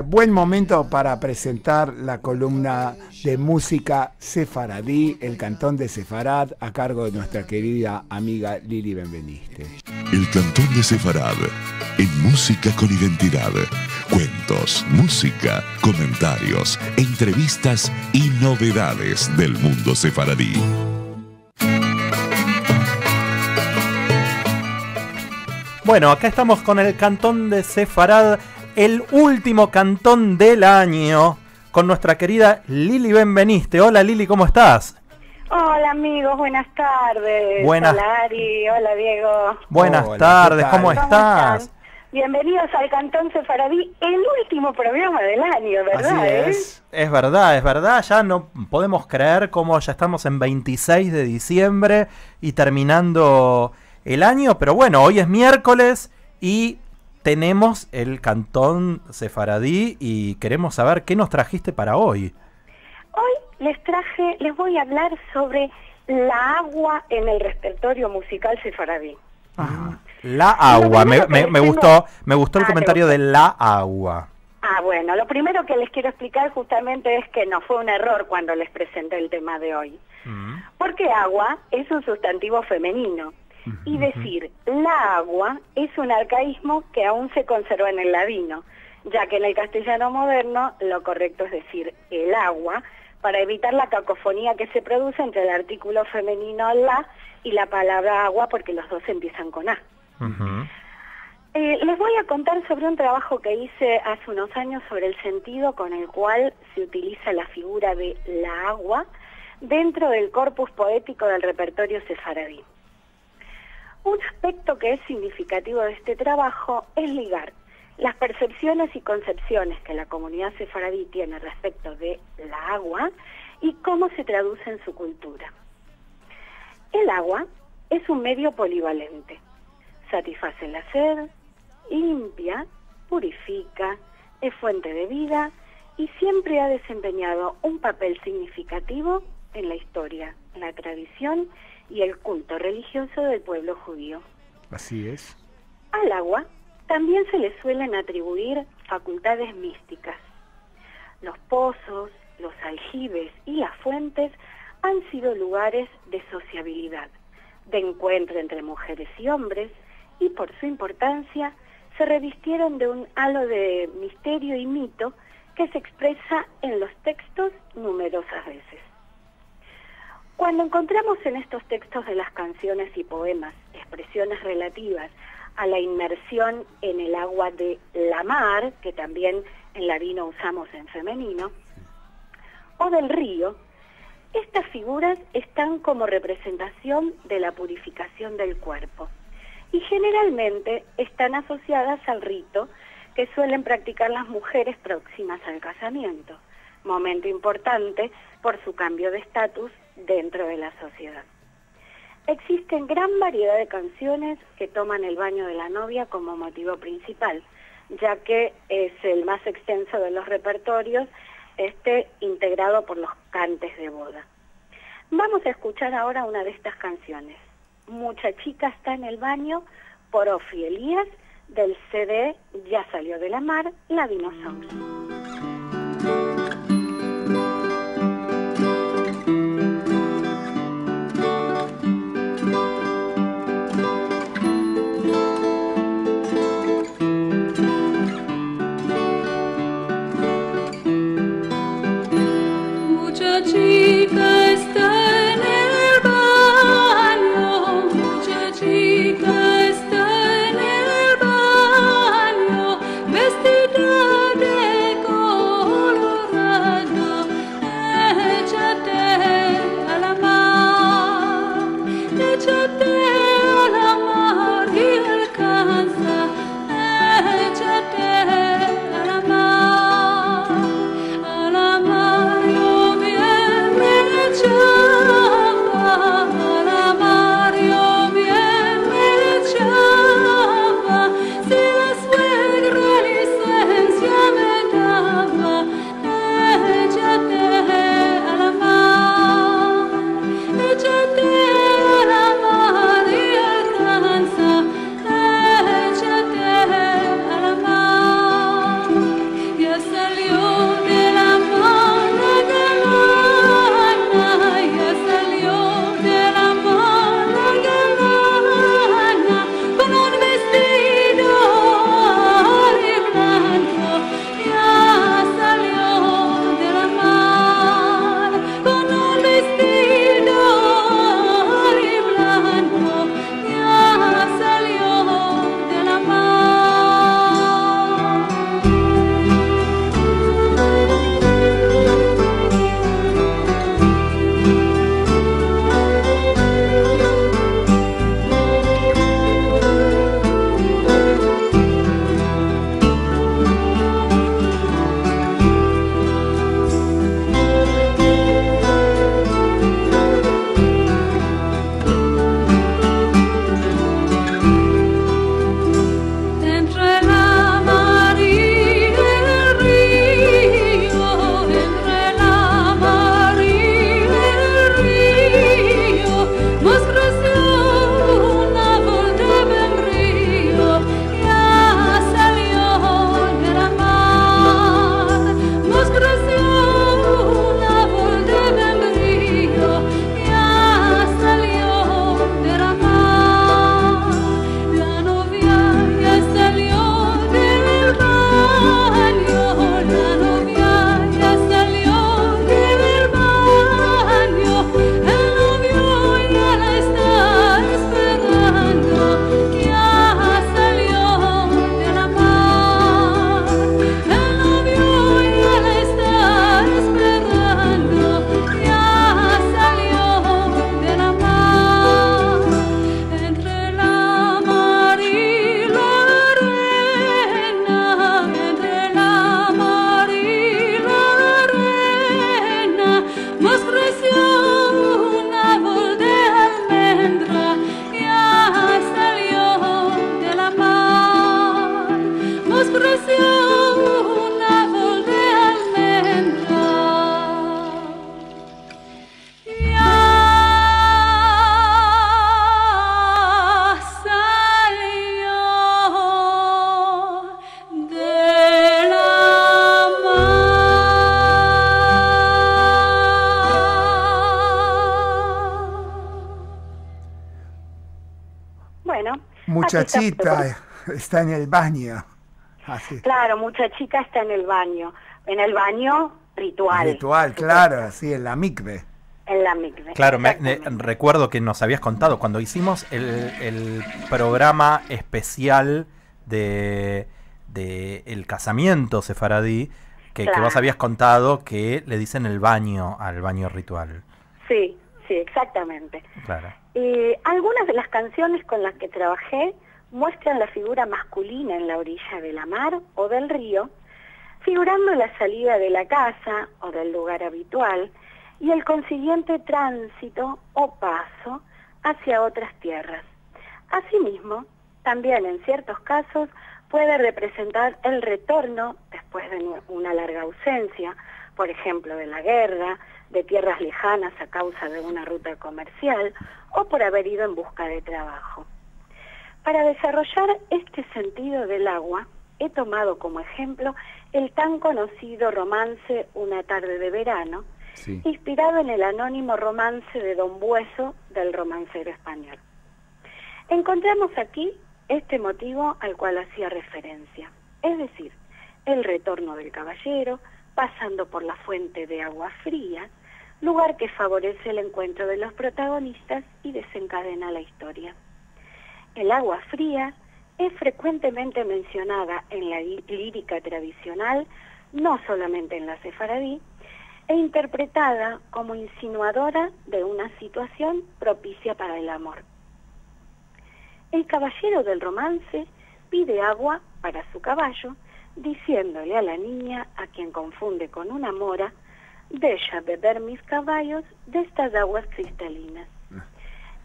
buen momento para presentar la columna de música sefaradí, el Cantón de Sefarad, a cargo de nuestra querida amiga Lili Benveniste. El Cantón de Sefarad, en música con identidad. Cuentos, música, comentarios, entrevistas y novedades del mundo sefaradí. Bueno, acá estamos con el Cantón de Sefarad, el último cantón del año, con nuestra querida Lili Benveniste. Hola Lili, ¿cómo estás? Hola amigos, buenas tardes. Buenas. Hola Ari, hola Diego. Buenas Hola, tardes, ¿qué tal? ¿cómo estás? están? Bienvenidos al Cantón Sefaradí, el último programa del año, ¿verdad? Así es. Es verdad, ya no podemos creer cómo ya estamos en 26 de diciembre y terminando el año, pero bueno, hoy es miércoles y tenemos el Cantón Sefaradí y queremos saber qué nos trajiste para hoy. Hoy les voy a hablar sobre la agua en el repertorio musical sefaradí. Ajá. La agua, me gustó el comentario ¿te de la agua. Bueno, lo primero que les quiero explicar justamente es que no fue un error cuando les presenté el tema de hoy. Porque agua es un sustantivo femenino. Y decir la agua es un arcaísmo que aún se conserva en el ladino, ya que en el castellano moderno lo correcto es decir el agua, para evitar la cacofonía que se produce entre el artículo femenino la y la palabra agua, porque los dos empiezan con A. Les voy a contar sobre un trabajo que hice hace unos años sobre el sentido con el cual se utiliza la figura de la agua dentro del corpus poético del repertorio sefaradí. Un aspecto que es significativo de este trabajo es ligar las percepciones y concepciones que la comunidad sefaradí tiene respecto de la agua y cómo se traduce en su cultura. El agua es un medio polivalente. Satisface la sed, limpia, purifica, es fuente de vida y siempre ha desempeñado un papel significativo en la historia, la tradición y el culto religioso del pueblo judío. Así es. Al agua también se le suelen atribuir facultades místicas. Los pozos, los aljibes y las fuentes han sido lugares de sociabilidad, de encuentro entre mujeres y hombres, y por su importancia se revistieron de un halo de misterio y mito que se expresa en los textos numerosas veces. Cuando encontramos en estos textos de las canciones y poemas expresiones relativas a la inmersión en el agua de la mar, que también en ladino usamos en femenino, o del río, estas figuras están como representación de la purificación del cuerpo y generalmente están asociadas al rito que suelen practicar las mujeres próximas al casamiento, momento importante por su cambio de estatus dentro de la sociedad. Existen gran variedad de canciones que toman el baño de la novia como motivo principal, ya que es el más extenso de los repertorios, integrado por los cantes de boda. Vamos a escuchar ahora una de estas canciones, Mucha chica está en el baño, por Ofi Elías, del CD Ya salió de la mar, Ladino Songs. Chica está en el baño, mucha chica está en el baño, vestida de color Muchachita está en el baño. Así. Claro, muchachita está en el baño ritual. Ritual, claro, sí, en la mikve. En la mikve. Claro, recuerdo que nos habías contado cuando hicimos el programa especial de el casamiento sefaradí, que vos habías contado que le dicen el baño al baño ritual. Sí, exactamente. Claro. Algunas de las canciones con las que trabajé muestran la figura masculina en la orilla de la mar o del río, figurando la salida de la casa o del lugar habitual y el consiguiente tránsito o paso hacia otras tierras. Asimismo, también en ciertos casos puede representar el retorno después de una larga ausencia, por ejemplo de la guerra, de tierras lejanas a causa de una ruta comercial o por haber ido en busca de trabajo. Para desarrollar este sentido del agua, he tomado como ejemplo el tan conocido romance Una tarde de verano, Sí. inspirado en el anónimo romance de Don Bueso del romancero español. Encontramos aquí este motivo al cual hacía referencia, es decir, el retorno del caballero, pasando por la fuente de agua fría, lugar que favorece el encuentro de los protagonistas y desencadena la historia. El agua fría es frecuentemente mencionada en la lírica tradicional, no solamente en la sefaradí, e interpretada como insinuadora de una situación propicia para el amor. El caballero del romance pide agua para su caballo, diciéndole a la niña, a quien confunde con una mora, «Deja beber mis caballos de estas aguas cristalinas».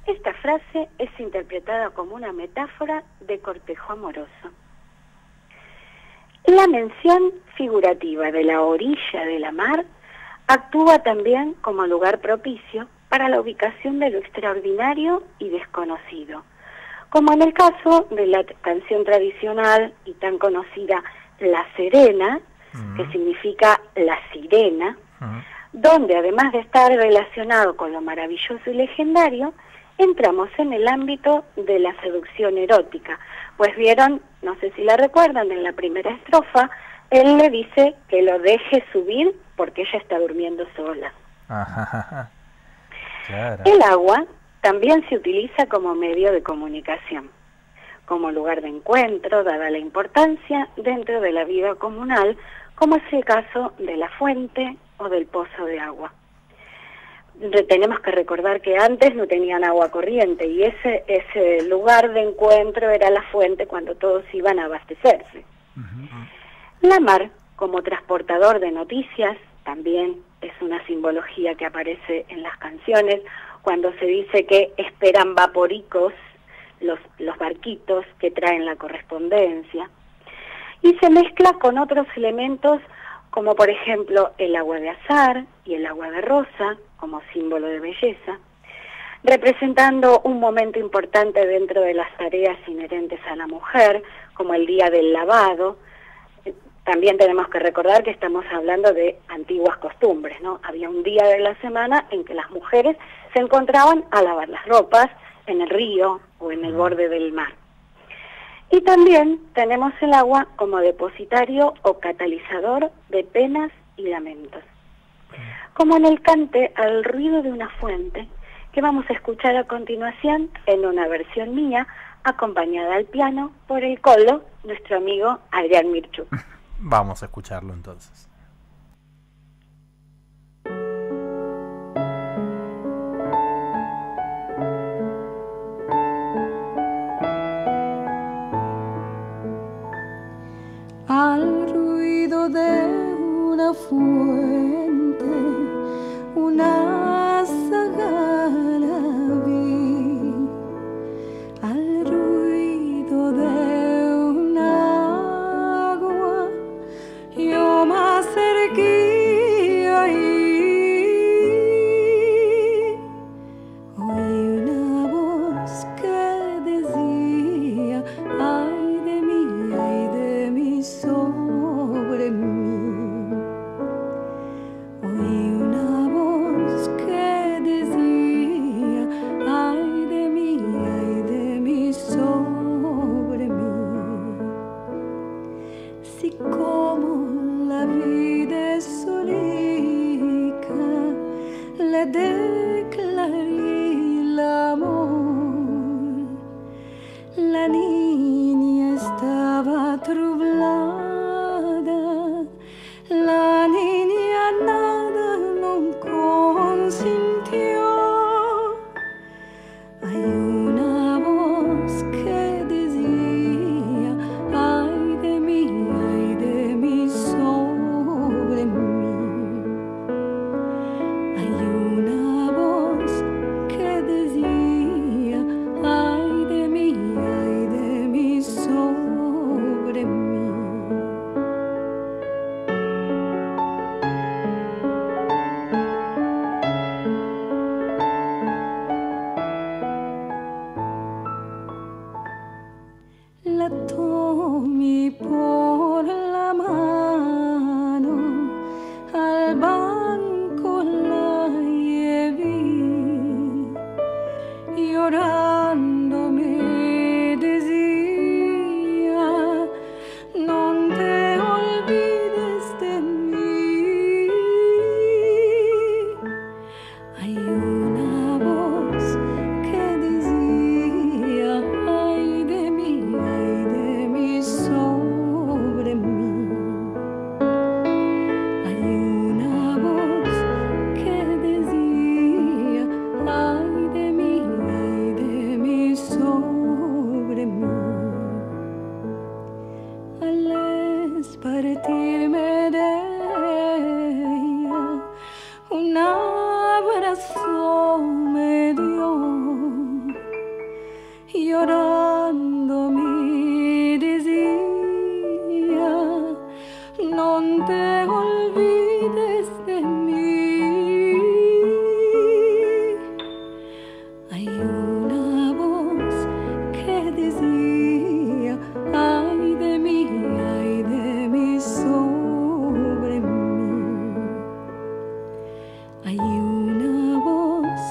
Esta frase es interpretada como una metáfora de cortejo amoroso. La mención figurativa de la orilla de la mar actúa también como lugar propicio para la ubicación de lo extraordinario y desconocido, como en el caso de la canción tradicional y tan conocida La Serena, que significa la sirena, donde además de estar relacionado con lo maravilloso y legendario, entramos en el ámbito de la seducción erótica. Pues vieron, no sé si la recuerdan, en la primera estrofa, él le dice que lo deje subir porque ella está durmiendo sola. Ajá. Claro. El agua también se utiliza como medio de comunicación, como lugar de encuentro, dada la importancia dentro de la vida comunal, como es el caso de la fuente o del pozo de agua. Tenemos que recordar que antes no tenían agua corriente y ese lugar de encuentro era la fuente cuando todos iban a abastecerse. La mar, como transportador de noticias, también es una simbología que aparece en las canciones cuando se dice que esperan vaporicos, los barquitos que traen la correspondencia, y se mezcla con otros elementos como por ejemplo el agua de azahar y el agua de rosa como símbolo de belleza, representando un momento importante dentro de las tareas inherentes a la mujer, como el día del lavado. También tenemos que recordar que estamos hablando de antiguas costumbres, ¿no? Había un día de la semana en que las mujeres se encontraban a lavar las ropas en el río o en el borde del mar. Y también tenemos el agua como depositario o catalizador de penas y lamentos. Como en el cante al ruido de una fuente, que vamos a escuchar a continuación en una versión mía, acompañada al piano por el colo, nuestro amigo Adrián Mirchuk. Vamos a escucharlo entonces. Al ruido de una fuente, una zagala vi. Al ruido de un agua, yo me acerqué ahí. Oí una voz que decía, ay de mí, sobre mí. olvides de mí. Hay una voz que decía, ay de mí sobre mí. Hay una voz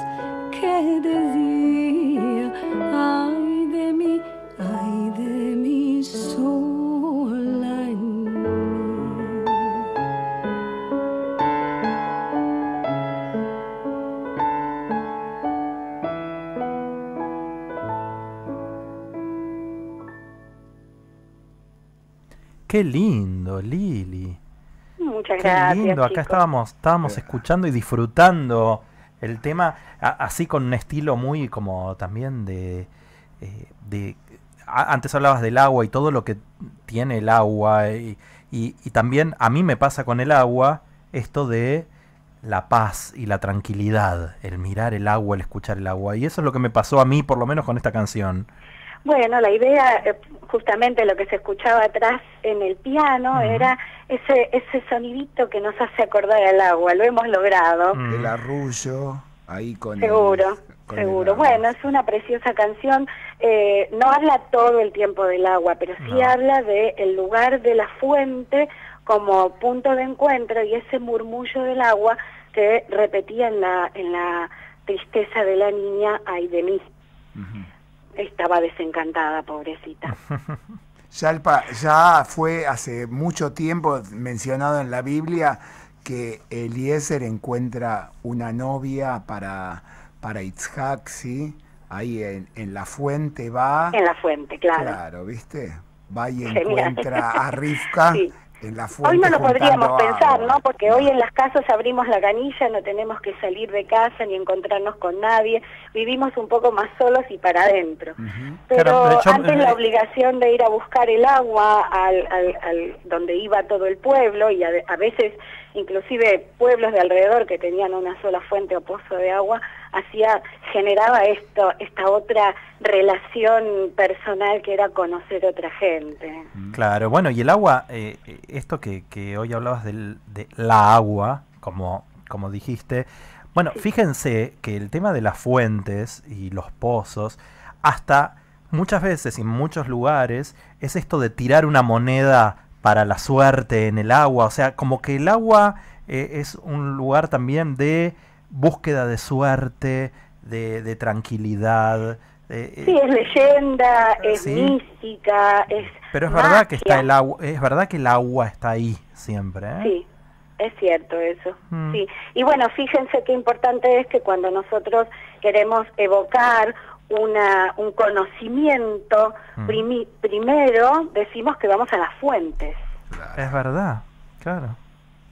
que decía, ay de mí sola en mí. Qué lindo, Lili. Muchas Qué gracias. lindo. Acá chicos. estábamos escuchando y disfrutando el tema, así con un estilo muy como también antes hablabas del agua y todo lo que tiene el agua y también a mí me pasa con el agua esto de la paz y la tranquilidad, el mirar el agua, el escuchar el agua, y eso es lo que me pasó a mí por lo menos con esta canción. Bueno, la idea, justamente lo que se escuchaba atrás en el piano, era ese sonidito que nos hace acordar al agua. Lo hemos logrado. El arrullo, ahí con Seguro, con seguro. el agua. Bueno, es una preciosa canción. No habla todo el tiempo del agua, pero sí habla del lugar de la fuente como punto de encuentro y ese murmullo del agua que repetía en la tristeza de la niña, ay de mí. Estaba desencantada, pobrecita. Ya fue hace mucho tiempo mencionado en la Biblia que Eliezer encuentra una novia para Itzhak, ¿sí? Ahí en la fuente va. En la fuente, claro. Claro, ¿viste? Va y Genial. encuentra a Rivka Sí. en la fuente. Hoy no lo podríamos juntando pensar, agua. ¿no? Porque hoy en las casas abrimos la canilla, no tenemos que salir de casa ni encontrarnos con nadie, vivimos un poco más solos y para adentro. Pero Claro, yo- antes la obligación de ir a buscar el agua al donde iba todo el pueblo, y a veces inclusive pueblos de alrededor que tenían una sola fuente o pozo de agua, generaba esta otra relación personal que era conocer otra gente. Claro, bueno, y el agua, esto que hoy hablabas de la agua, como dijiste, bueno, fíjense que el tema de las fuentes y los pozos, hasta muchas veces y en muchos lugares, es esto de tirar una moneda para la suerte en el agua, o sea, como que el agua es un lugar también de búsqueda de suerte, de tranquilidad. Sí, es leyenda, es Sí. mística, es Pero es verdad que está magia. el agua, es verdad que el agua está ahí siempre, ¿eh? Sí, es cierto eso. Mm. Sí. Y bueno, fíjense qué importante es que cuando nosotros queremos evocar un conocimiento, primero decimos que vamos a las fuentes. Es verdad, claro.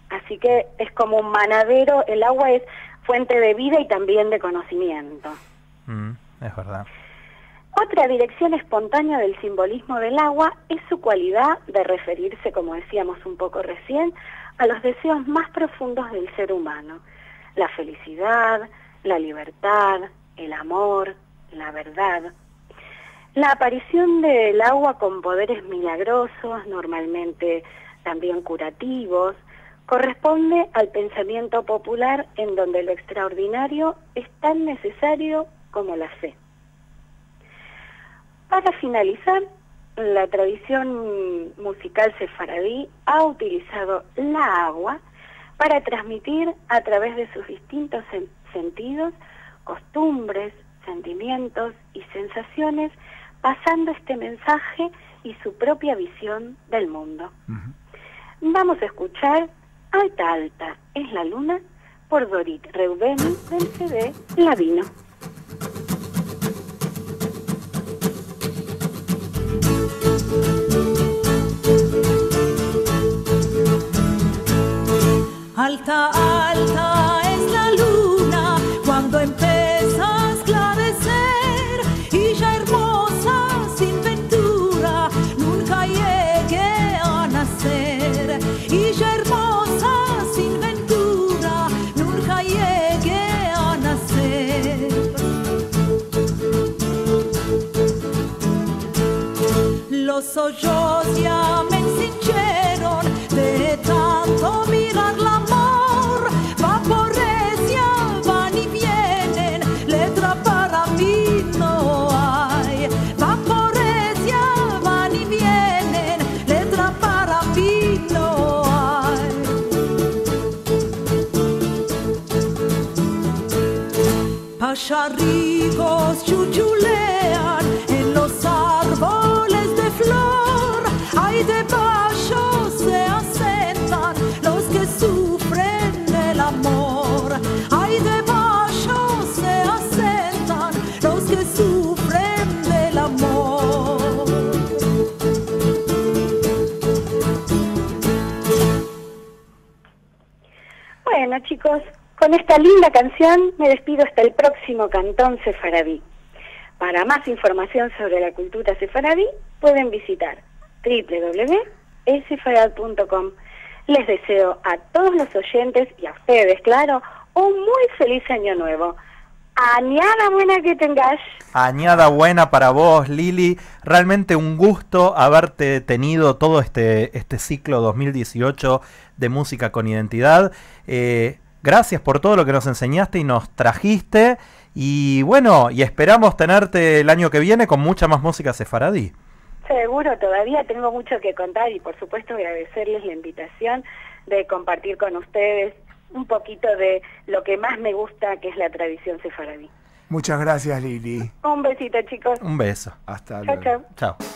Así que es como un manadero, el agua es fuente de vida y también de conocimiento. Es verdad. Otra dirección espontánea del simbolismo del agua es su cualidad de referirse, como decíamos un poco recién, a los deseos más profundos del ser humano: la felicidad, la libertad, el amor, la verdad. La aparición del agua con poderes milagrosos, normalmente también curativos, corresponde al pensamiento popular en donde lo extraordinario es tan necesario como la fe. Para finalizar, la tradición musical sefaradí ha utilizado la agua para transmitir a través de sus distintos sentidos, costumbres, sentimientos y sensaciones, pasando este mensaje y su propia visión del mundo. Vamos a escuchar Alta Alta es la luna por Dorit Reubeni del CD Lavino. Alta, alta es la luna cuando empieza a esclarecer y ya hermosa sin ventura nunca llegue a nacer. Y ya hermosa sin ventura nunca llegue a nacer. Los ojos ya me encincheron de tanto mirar. Payarricos chuchulean en los árboles de flor. Ay, de payos se asentan los que sufren el amor. Ay, de payos se asentan los que sufren del amor. Bueno, chicos, con esta linda canción me despido hasta el próximo Cantón Sefaradí. Para más información sobre la cultura sefaradí pueden visitar www.elsefarad.com. Les deseo a todos los oyentes y a ustedes, claro, un muy feliz año nuevo. Añada buena que tengas. Añada buena para vos, Lili. Realmente un gusto haberte tenido todo este ciclo 2018 de Música con Identidad. Gracias por todo lo que nos enseñaste y nos trajiste. Y bueno, y esperamos tenerte el año que viene con mucha más música sefaradí. Seguro, todavía tengo mucho que contar y por supuesto agradecerles la invitación de compartir con ustedes un poquito de lo que más me gusta, que es la tradición sefaradí. Muchas gracias, Lili. Un besito, chicos. Un beso. Hasta Chao, luego. chao. Chao.